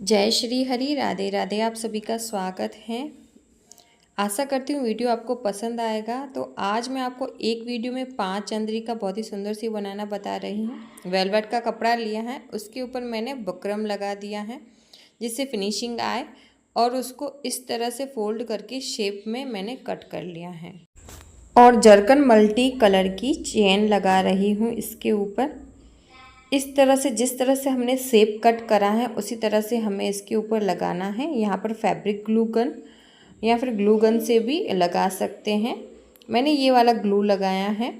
जय श्री हरि, राधे राधे। आप सभी का स्वागत है। आशा करती हूँ वीडियो आपको पसंद आएगा। तो आज मैं आपको एक वीडियो में 5 चंद्रिका बहुत ही सुंदर सी बनाना बता रही हूँ। वेलवेट का कपड़ा लिया है, उसके ऊपर मैंने बुकरम लगा दिया है जिससे फिनिशिंग आए, और उसको इस तरह से फोल्ड करके शेप में मैंने कट कर लिया है। और जरकन मल्टी कलर की चेन लगा रही हूँ इसके ऊपर। इस तरह से जिस तरह से हमने शेप कट करा है उसी तरह से हमें इसके ऊपर लगाना है। यहाँ पर फैब्रिक ग्लू गन या फिर ग्लू गन से भी लगा सकते हैं। मैंने ये वाला ग्लू लगाया है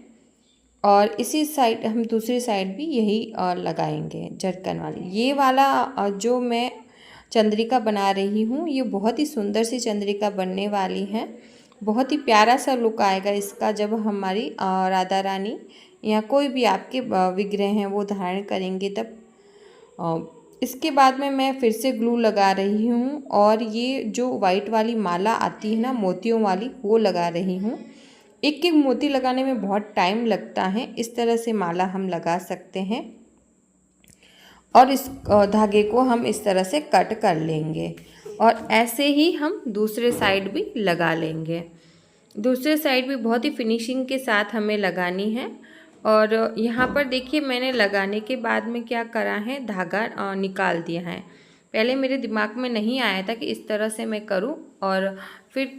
और इसी साइड हम दूसरी साइड भी यही लगाएंगे जरकन वाली। ये वाला जो मैं चंद्रिका बना रही हूँ ये बहुत ही सुंदर सी चंद्रिका बनने वाली है। बहुत ही प्यारा सा लुक आएगा इसका जब हमारी राधा रानी या कोई भी आपके विग्रह हैं वो धारण करेंगे तब। इसके बाद में मैं फिर से ग्लू लगा रही हूँ और ये जो वाइट वाली माला आती है ना मोतियों वाली, वो लगा रही हूँ। एक एक मोती लगाने में बहुत टाइम लगता है। इस तरह से माला हम लगा सकते हैं और इस धागे को हम इस तरह से कट कर लेंगे और ऐसे ही हम दूसरे साइड भी लगा लेंगे। दूसरे साइड भी बहुत ही फिनिशिंग के साथ हमें लगानी है। और यहाँ पर देखिए मैंने लगाने के बाद में क्या करा है, धागा निकाल दिया है। पहले मेरे दिमाग में नहीं आया था कि इस तरह से मैं करूँ, और फिर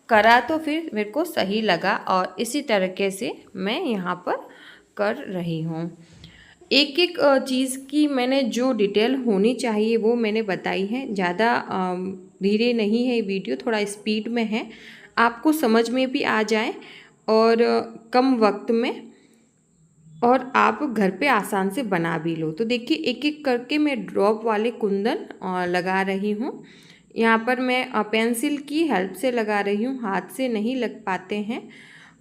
करा तो फिर मेरे को सही लगा और इसी तरीके से मैं यहाँ पर कर रही हूँ। एक एक चीज़ की मैंने जो डिटेल होनी चाहिए वो मैंने बताई है। ज़्यादा धीरे नहीं है वीडियो, थोड़ा स्पीड में है, आपको समझ में भी आ जाए और कम वक्त में, और आप घर पे आसान से बना भी लो। तो देखिए एक एक करके मैं ड्रॉप वाले कुंदन लगा रही हूँ। यहाँ पर मैं पेंसिल की हेल्प से लगा रही हूँ, हाथ से नहीं लग पाते हैं।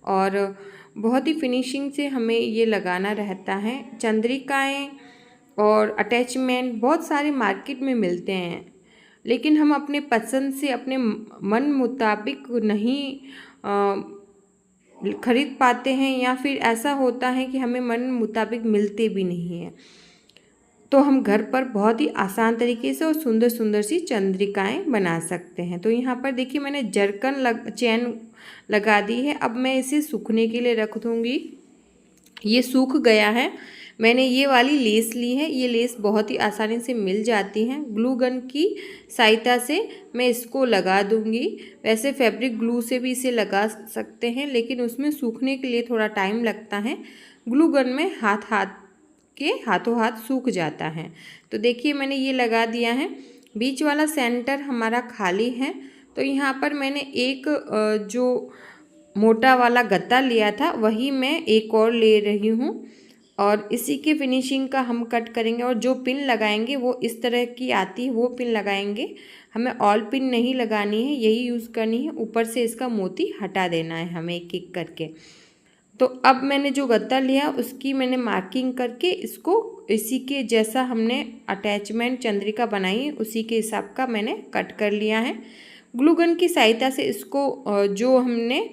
और बहुत ही फिनिशिंग से हमें ये लगाना रहता है। चंद्रिकाएँ और अटैचमेंट बहुत सारे मार्केट में मिलते हैं, लेकिन हम अपने पसंद से अपने मन मुताबिक नहीं खरीद पाते हैं, या फिर ऐसा होता है कि हमें मन मुताबिक मिलते भी नहीं हैं। तो हम घर पर बहुत ही आसान तरीके से और सुंदर सुंदर सी चंद्रिकाएं बना सकते हैं। तो यहाँ पर देखिए मैंने जरकन चैन लगा दी है। अब मैं इसे सूखने के लिए रख दूँगी। ये सूख गया है। मैंने ये वाली लेस ली है, ये लेस बहुत ही आसानी से मिल जाती है। ग्लू गन की सहायता से मैं इसको लगा दूंगी। वैसे फैब्रिक ग्लू से भी इसे लगा सकते हैं, लेकिन उसमें सूखने के लिए थोड़ा टाइम लगता है। ग्लू गन में हाथों हाथ सूख जाता है। तो देखिए मैंने ये लगा दिया है। बीच वाला सेंटर हमारा खाली है, तो यहाँ पर मैंने एक जो मोटा वाला गत्ता लिया था वही मैं एक और ले रही हूँ, और इसी के फिनिशिंग का हम कट करेंगे। और जो पिन लगाएंगे वो इस तरह की आती है, वो पिन लगाएंगे। हमें ऑल पिन नहीं लगानी है, यही यूज़ करनी है। ऊपर से इसका मोती हटा देना है हमें एक एक करके। तो अब मैंने जो गत्ता लिया उसकी मैंने मार्किंग करके इसको इसी के जैसा हमने अटैचमेंट चंद्रिका बनाई उसी के हिसाब का मैंने कट कर लिया है। ग्लू गन की सहायता से इसको जो हमने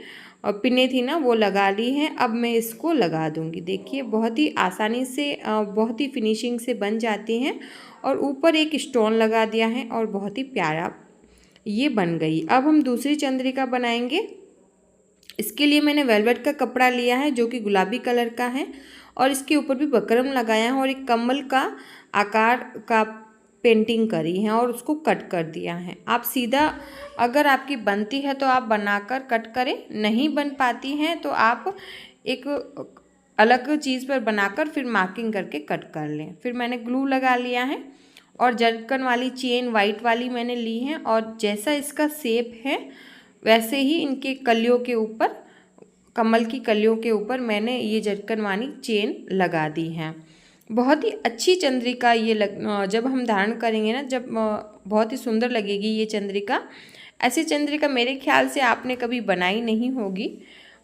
पिने थी ना वो लगा ली है। अब मैं इसको लगा दूंगी। देखिए बहुत ही आसानी से बहुत ही फिनिशिंग से बन जाती हैं। और ऊपर एक स्टोन लगा दिया है और बहुत ही प्यारा ये बन गई। अब हम दूसरी चंद्रिका बनाएंगे। इसके लिए मैंने वेलवेट का कपड़ा लिया है जो कि गुलाबी कलर का है, और इसके ऊपर भी बकरम लगाया है और एक कमल का आकार का पेंटिंग करी है और उसको कट कर दिया है। आप सीधा अगर आपकी बनती है तो आप बनाकर कट करें, नहीं बन पाती हैं तो आप एक अलग चीज़ पर बनाकर फिर मार्किंग करके कट कर लें। फिर मैंने ग्लू लगा लिया है और जरकन वाली चेन वाइट वाली मैंने ली है, और जैसा इसका शेप है वैसे ही इनके कलियों के ऊपर, कमल की कलियों के ऊपर मैंने ये जरकन वाली चेन लगा दी है। बहुत ही अच्छी चंद्रिका ये जब हम धारण करेंगे ना, जब बहुत ही सुंदर लगेगी ये चंद्रिका। ऐसी चंद्रिका मेरे ख्याल से आपने कभी बनाई नहीं होगी।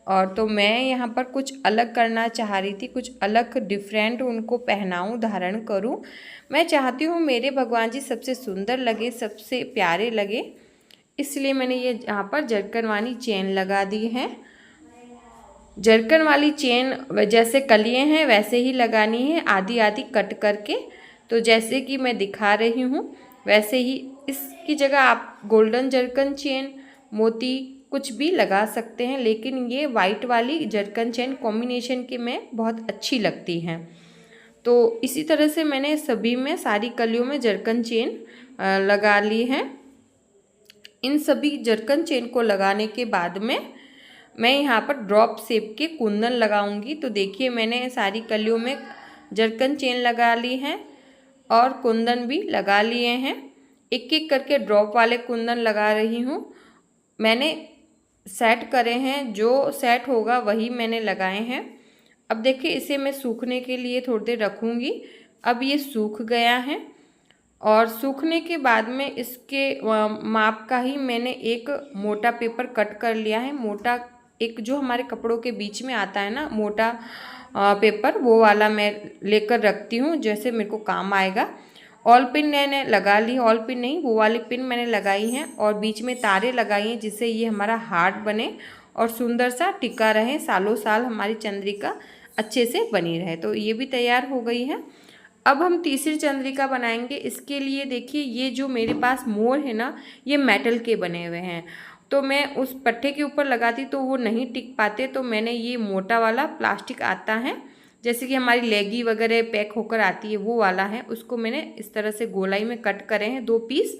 और तो मैं यहाँ पर कुछ अलग करना चाह रही थी, कुछ अलग डिफरेंट उनको पहनाऊँ, धारण करूँ। मैं चाहती हूँ मेरे भगवान जी सबसे सुंदर लगे, सबसे प्यारे लगे, इसलिए मैंने ये यहाँ पर जरकन वाली चेन लगा दी है। जरकन वाली चेन जैसे कलियाँ हैं वैसे ही लगानी है, आधी आधी कट करके। तो जैसे कि मैं दिखा रही हूँ वैसे ही इसकी जगह आप गोल्डन जरकन चेन, मोती कुछ भी लगा सकते हैं, लेकिन ये वाइट वाली जरकन चेन कॉम्बिनेशन के में बहुत अच्छी लगती हैं। तो इसी तरह से मैंने सभी में, सारी कलियों में जरकन चेन लगा ली है। इन सभी जरकन चेन को लगाने के बाद में मैं यहाँ पर ड्रॉप शेप के कुंदन लगाऊंगी। तो देखिए मैंने सारी कलियों में जरकन चेन लगा ली है और कुंदन भी लगा लिए हैं। एक एक करके ड्रॉप वाले कुंदन लगा रही हूँ। मैंने सेट करे हैं, जो सेट होगा वही मैंने लगाए हैं। अब देखिए इसे मैं सूखने के लिए थोड़ी देर रखूँगी। अब ये सूख गया है और सूखने के बाद में इसके माप का ही मैंने एक मोटा पेपर कट कर लिया है। मोटा एक जो हमारे कपड़ों के बीच में आता है ना मोटा पेपर, वो वाला मैं लेकर रखती हूँ, जैसे मेरे को काम आएगा। ऑल पिन मैंने लगा ली, ऑल पिन नहीं वो वाली पिन मैंने लगाई हैं और बीच में तारे लगाई हैं, जिससे ये हमारा हार्ट बने और सुंदर सा टिका रहे, सालों साल हमारी चंद्रिका अच्छे से बनी रहे। तो ये भी तैयार हो गई है। अब हम तीसरी चंद्रिका बनाएंगे। इसके लिए देखिए ये जो मेरे पास मोर है ना, ये मेटल के बने हुए हैं। तो मैं उस पट्टे के ऊपर लगाती तो वो नहीं टिक पाते, तो मैंने ये मोटा वाला प्लास्टिक आता है, जैसे कि हमारी लेगी वगैरह पैक होकर आती है, वो वाला है। उसको मैंने इस तरह से गोलाई में कट करे हैं 2 पीस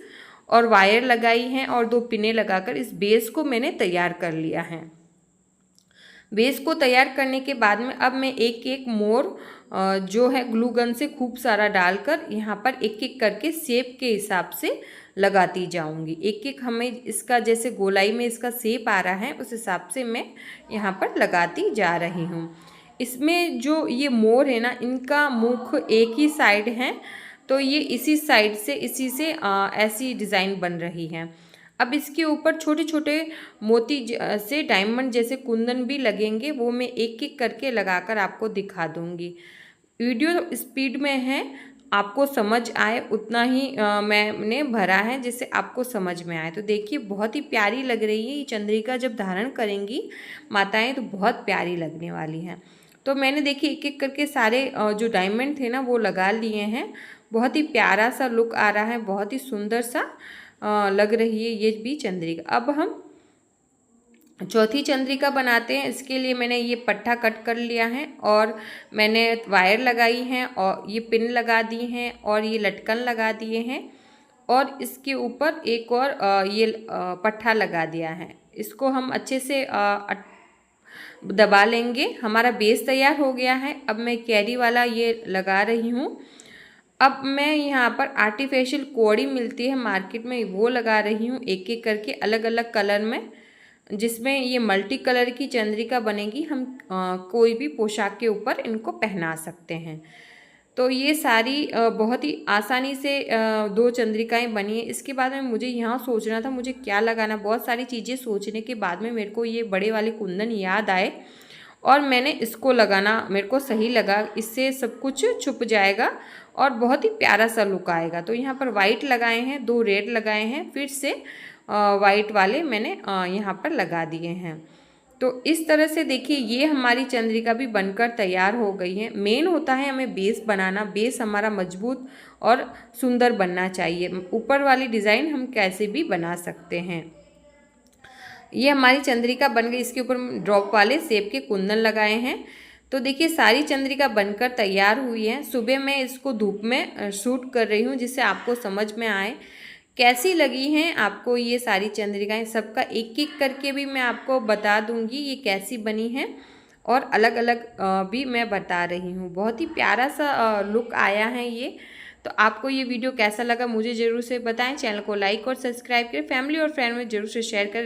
और वायर लगाई हैं और 2 पिनें लगाकर इस बेस को मैंने तैयार कर लिया है। बेस को तैयार करने के बाद में अब मैं एक एक मोर जो है ग्लू गन से खूब सारा डालकर यहाँ पर एक एक करके शेप के हिसाब से लगाती जाऊंगी। एक एक हमें इसका जैसे गोलाई में इसका शेप आ रहा है उस हिसाब से मैं यहाँ पर लगाती जा रही हूँ। इसमें जो ये मोर है ना, इनका मुख एक ही साइड है, तो ये इसी साइड से इसी से ऐसी डिज़ाइन बन रही है। अब इसके ऊपर छोटे छोटे मोती से डायमंड जैसे कुंदन भी लगेंगे, वो मैं एक एक करके लगाकर आपको दिखा दूंगी। वीडियो स्पीड में है, आपको समझ आए उतना ही मैंने भरा है, जिससे आपको समझ में आए। तो देखिए बहुत ही प्यारी लग रही है ये चंद्रिका, जब धारण करेंगी माताएं तो बहुत प्यारी लगने वाली हैं। तो मैंने देखिए एक एक करके सारे जो डायमंड थे ना वो लगा लिए हैं। बहुत ही प्यारा सा लुक आ रहा है, बहुत ही सुंदर सा लग रही है ये भी चंद्रिका। अब हम चौथी चंद्रिका बनाते हैं। इसके लिए मैंने ये पट्टा कट कर लिया है और मैंने वायर लगाई हैं और ये पिन लगा दी हैं और ये लटकन लगा दिए हैं और इसके ऊपर एक और ये पट्टा लगा दिया है। इसको हम अच्छे से दबा लेंगे। हमारा बेस तैयार हो गया है। अब मैं कैरी वाला ये लगा रही हूँ। अब मैं यहाँ पर आर्टिफिशियल कौड़ी मिलती है मार्केट में, वो लगा रही हूँ एक एक करके अलग अलग कलर में, जिसमें ये मल्टी कलर की चंद्रिका बनेगी। हम कोई भी पोशाक के ऊपर इनको पहना सकते हैं। तो ये सारी बहुत ही आसानी से 2 चंद्रिकाएं बनी है। इसके बाद में मुझे यहाँ सोचना था मुझे क्या लगाना। बहुत सारी चीज़ें सोचने के बाद में मेरे को ये बड़े वाले कुंदन याद आए और मैंने इसको लगाना मेरे को सही लगा। इससे सब कुछ छुप जाएगा और बहुत ही प्यारा सा लुक आएगा। तो यहाँ पर वाइट लगाए हैं, 2 रेड लगाए हैं, फिर से वाइट वाले मैंने यहाँ पर लगा दिए हैं। तो इस तरह से देखिए ये हमारी चंद्रिका भी बनकर तैयार हो गई है। मेन होता है हमें बेस बनाना। बेस हमारा मजबूत और सुंदर बनना चाहिए। ऊपर वाली डिज़ाइन हम कैसे भी बना सकते हैं। ये हमारी चंद्रिका बन गई। इसके ऊपर ड्रॉप वाले सेब के कुंदन लगाए हैं। तो देखिए सारी चंद्रिका बनकर तैयार हुई है। सुबह मैं इसको धूप में शूट कर रही हूँ, जिससे आपको समझ में आए कैसी लगी हैं आपको ये सारी चंद्रिकाएं। सबका एक एक करके भी मैं आपको बता दूंगी ये कैसी बनी है और अलग अलग भी मैं बता रही हूँ। बहुत ही प्यारा सा लुक आया है ये। तो आपको ये वीडियो कैसा लगा मुझे ज़रूर से बताएं। चैनल को लाइक और सब्सक्राइब करें, फैमिली और फ्रेंड में ज़रूर से शेयर करें।